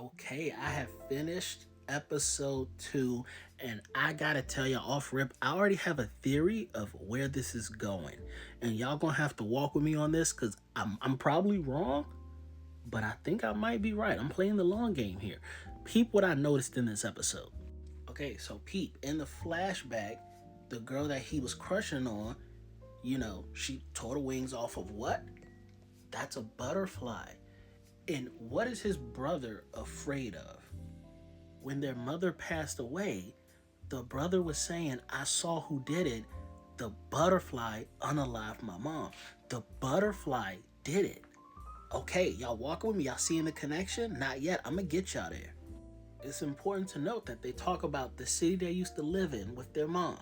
Okay, I have finished episode 2, and I gotta tell you off rip, I already have a theory of where this is going. And y'all gonna have to walk with me on this because I'm probably wrong, but I think I might be right. I'm playing the long game here. Peep what I noticed in this episode. Okay, so peep, in the flashback, the girl that he was crushing on, she tore the wings off of what? That's a butterfly. And what is his brother afraid of? When their mother passed away, the brother was saying, I saw who did it. The butterfly unalived my mom. The butterfly did it. Okay, y'all walking with me? Y'all seeing the connection? Not yet. I'm going to get y'all there. It's important to note that they talk about the city they used to live in with their mom,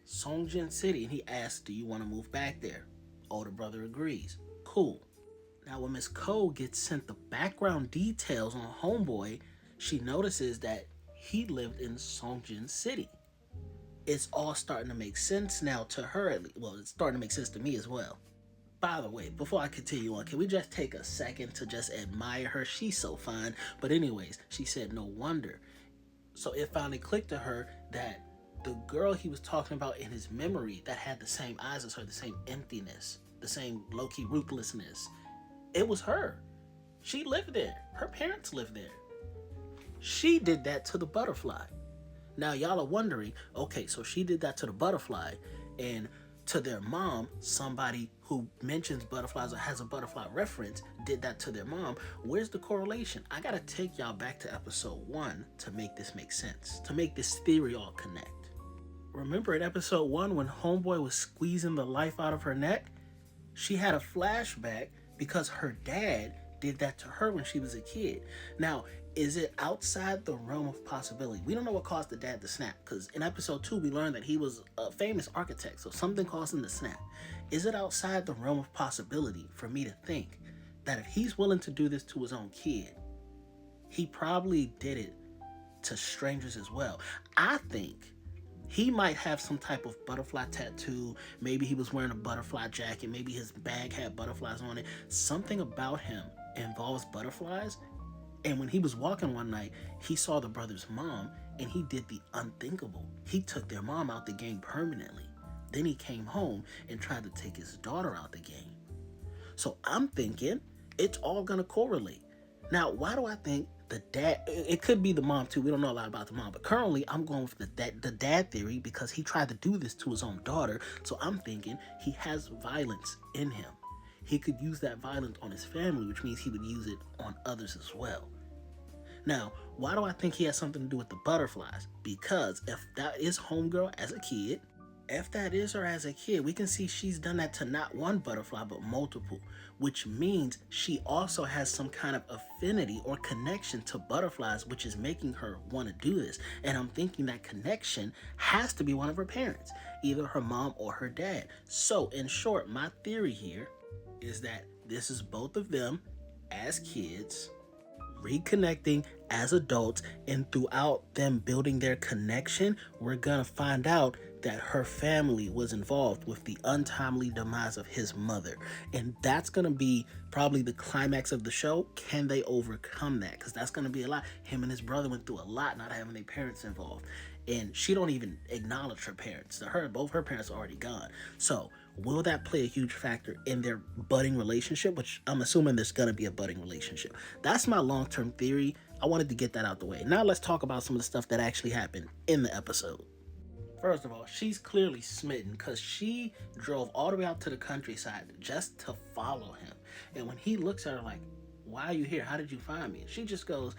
Songjin City, and he asks, do you want to move back there? Older brother agrees. Cool. Now, when Miss Cole gets sent the background details on Homeboy, she notices that he lived in Songjin City. It's all starting to make sense now to her, at least. Well, it's starting to make sense to me as well. By the way, before I continue on, can we just take a second to just admire her? She's so fine. But anyways, she said no wonder. So it finally clicked to her that the girl he was talking about in his memory that had the same eyes as her, the same emptiness, the same low-key ruthlessness, it was her. She lived there. Her parents lived there. She did that to the butterfly. Now y'all are wondering, okay, so she did that to the butterfly, and to their mom, somebody who mentions butterflies or has a butterfly reference did that to their mom. Where's the correlation? I gotta take y'all back to episode 1 to make this make sense, to make this theory all connect. Remember in episode 1 when Homeboy was squeezing the life out of her neck? She had a flashback because her dad did that to her when she was a kid. Now, is it outside the realm of possibility? We don't know what caused the dad to snap, because in episode 2 we learned that he was a famous architect, so something caused him to snap. Is it outside the realm of possibility for me to think that if he's willing to do this to his own kid, he probably did it to strangers as well? I think he might have some type of butterfly tattoo. Maybe he was wearing a butterfly jacket. Maybe his bag had butterflies on it. Something about him involves butterflies. And when he was walking one night, he saw the brother's mom, and he did the unthinkable. He took their mom out the game permanently. Then he came home and tried to take his daughter out the game. So I'm thinking it's all going to correlate. Now, why do I think the dad, it could be the mom too, we don't know a lot about the mom, but currently I'm going with the dad theory because he tried to do this to his own daughter. So I'm thinking he has violence in him. He could use that violence on his family, which means he would use it on others as well. Now, why do I think he has something to do with the butterflies? Because if that is Homegirl as a kid, if that is her as a kid, we can see she's done that to not one butterfly, but multiple, which means she also has some kind of affinity or connection to butterflies, which is making her want to do this. And I'm thinking that connection has to be one of her parents, either her mom or her dad. So in short, my theory here is that this is both of them as kids reconnecting as adults, and throughout them building their connection, we're gonna find out that her family was involved with the untimely demise of his mother, and that's gonna be probably the climax of the show. Can they overcome that? Because that's gonna be a lot. Him and his brother went through a lot not having their parents involved, and she don't even acknowledge her parents. To her, both her parents are already gone. So will that play a huge factor in their budding relationship, which I'm assuming there's going to be a budding relationship? That's my long-term theory. I wanted to get that out the way. Now let's talk about some of the stuff that actually happened in the episode. First of all, she's clearly smitten because she drove all the way out to the countryside just to follow him. And when he looks at her like, why are you here? How did you find me? She just goes,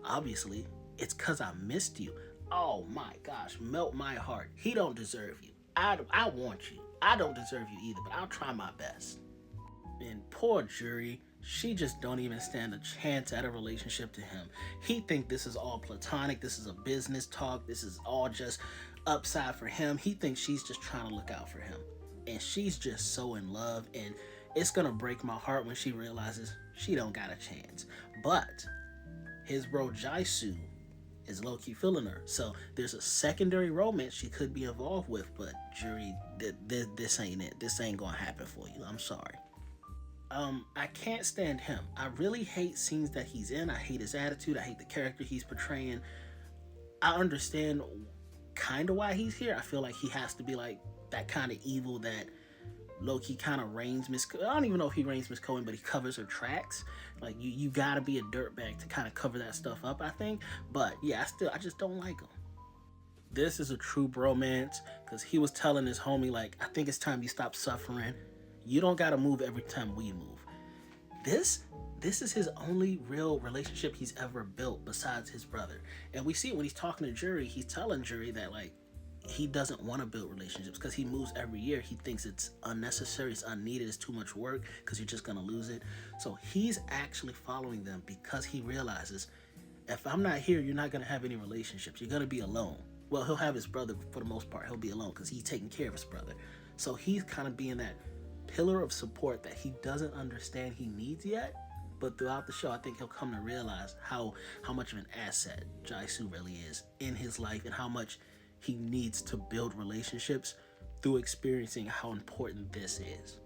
obviously, it's because I missed you. Oh my gosh, melt my heart. He don't deserve you. I want you. I don't deserve you either, but I'll try my best. And poor Juri, she just don't even stand a chance at a relationship to him. He think this is all platonic, this is a business talk, this is all just upside for him. He thinks she's just trying to look out for him. And she's just so in love, and it's gonna break my heart when she realizes she don't got a chance. But his bro Jaisu is low-key feeling her. So there's a secondary romance she could be involved with, but Juri, this ain't it. This ain't gonna happen for you. I'm sorry. I can't stand him. I really hate scenes that he's in. I hate his attitude. I hate the character he's portraying. I understand kind of why he's here. I feel like he has to be like that kind of evil that Loki kind of reigns Miss. I don't even know if he reigns Miss Cohen, but he covers her tracks. Like you gotta be a dirtbag to kind of cover that stuff up. I think, but yeah, I just don't like him. This is a true bromance because he was telling his homie like, I think it's time you stop suffering. You don't gotta move every time we move. This this is his only real relationship he's ever built besides his brother. And we see it when he's talking to Jury. He's telling Jury that like he doesn't want to build relationships because he moves every year. He thinks it's unnecessary, it's unneeded, it's too much work because you're just gonna lose it. So he's actually following them because he realizes if I'm not here, you're not gonna have any relationships. You're gonna be alone. Well, he'll have his brother for the most part. He'll be alone because he's taking care of his brother. So he's kind of being that pillar of support that he doesn't understand he needs yet. But throughout the show, I think he'll come to realize how much of an asset Jaisu really is in his life and how much he needs to build relationships through experiencing how important this is.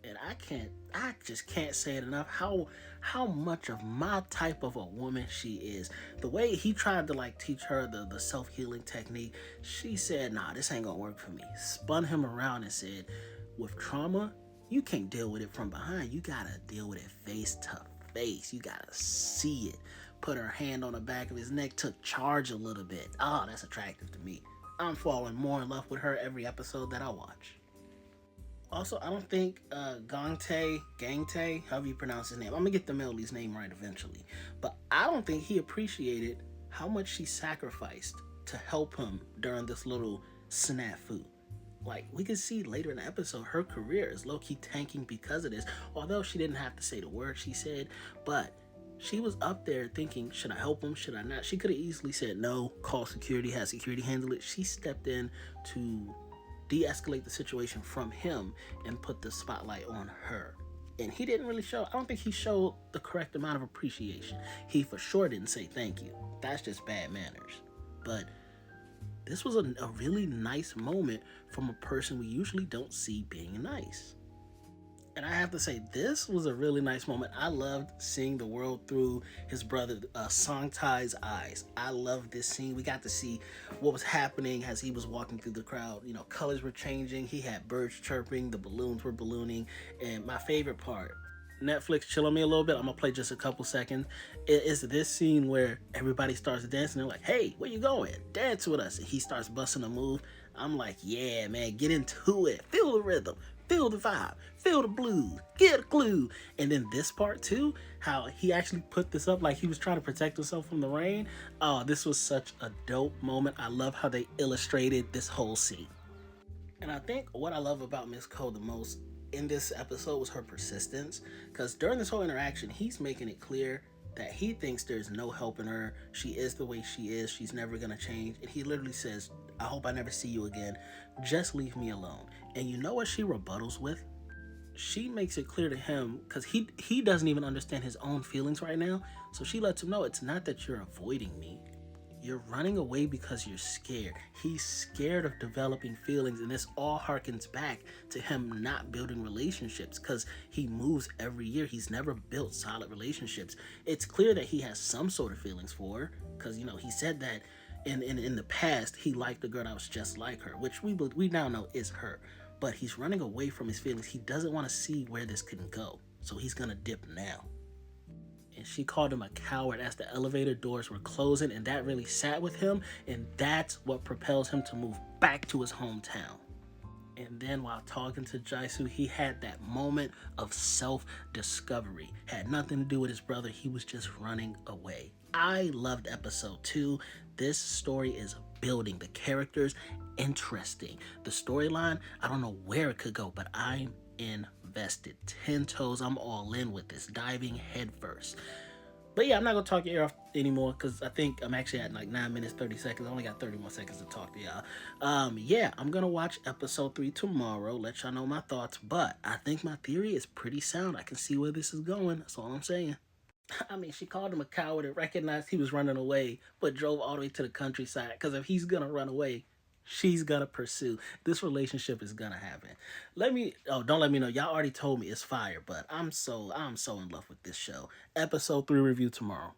And I just can't say it enough how much of my type of a woman she is. The way he tried to like teach her the self-healing technique, she said, nah, this ain't gonna work for me. Spun him around and said, with trauma, you can't deal with it from behind. You gotta deal with it face to face. You gotta see it. Put her hand on the back of his neck, took charge a little bit. Oh, that's attractive to me. I'm falling more in love with her every episode that I watch. Also, I don't think Gangte, however you pronounce his name, I'm gonna get the Melly's name right eventually, but I don't think he appreciated how much she sacrificed to help him during this little snafu. Like we can see later in the episode, her career is low key tanking because of this. Although she didn't have to say the word she said, but she was up there thinking, should I help him? Should I not? She could have easily said no, call security, have security handle it. She stepped in to de-escalate the situation from him and put the spotlight on her. And he didn't really show, I don't think he showed the correct amount of appreciation. He for sure didn't say thank you. That's just bad manners. But this was a really nice moment from a person we usually don't see being nice. And I have to say, this was a really nice moment. I loved seeing the world through his brother Song Tai's eyes. I loved this scene. We got to see what was happening as he was walking through the crowd. You know, colors were changing. He had birds chirping. The balloons were ballooning. And my favorite part, Netflix, chill on me a little bit. I'm gonna play just a couple seconds. It is this scene where everybody starts dancing. They're like, "Hey, where you going? Dance with us!" And he starts busting a move. I'm like, "Yeah, man, get into it. Feel the rhythm, feel the vibe, feel the blues, get a clue." And then this part too, how he actually put this up like he was trying to protect himself from the rain. Oh, this was such a dope moment. I love how they illustrated this whole scene. And I think what I love about Miss Cole the most in this episode was her persistence. Because during this whole interaction, he's making it clear that he thinks there's no helping her. She is the way she is. She's never going to change. And he literally says, I hope I never see you again. Just leave me alone. And you know what she rebuttals with? She makes it clear to him because he doesn't even understand his own feelings right now. So she lets him know it's not that you're avoiding me. You're running away because you're scared. He's scared of developing feelings, and this all harkens back to him not building relationships because he moves every year. He's never built solid relationships. It's clear that he has some sort of feelings for her because, you know, he said that in the past he liked a girl that was just like her, which we now know is her. But he's running away from his feelings. He doesn't want to see where this can go, so he's gonna dip now. And she called him a coward as the elevator doors were closing, and that really sat with him, and that's what propels him to move back to his hometown. And then while talking to Jaisu, he had that moment of self-discovery. Had nothing to do with his brother, he was just running away. I loved episode 2. This story is building. The characters, interesting. The storyline, I don't know where it could go, but I'm invested. 10 toes, I'm all in with this, diving headfirst. But yeah, I'm not gonna talk your ear off anymore because I think I'm actually at like 9 minutes 30 seconds. I only got 30 more seconds to talk to y'all. Yeah, I'm gonna watch episode 3 tomorrow. Let y'all know my thoughts. But I think my theory is pretty sound. I can see where this is going. That's all I'm saying. I mean, she called him a coward and recognized he was running away, but drove all the way to the countryside. Because if he's gonna run away, She's gonna pursue. This relationship is gonna happen. Don't let me know. Y'all already told me it's fire, but I'm so in love with this show. Episode 3 review tomorrow.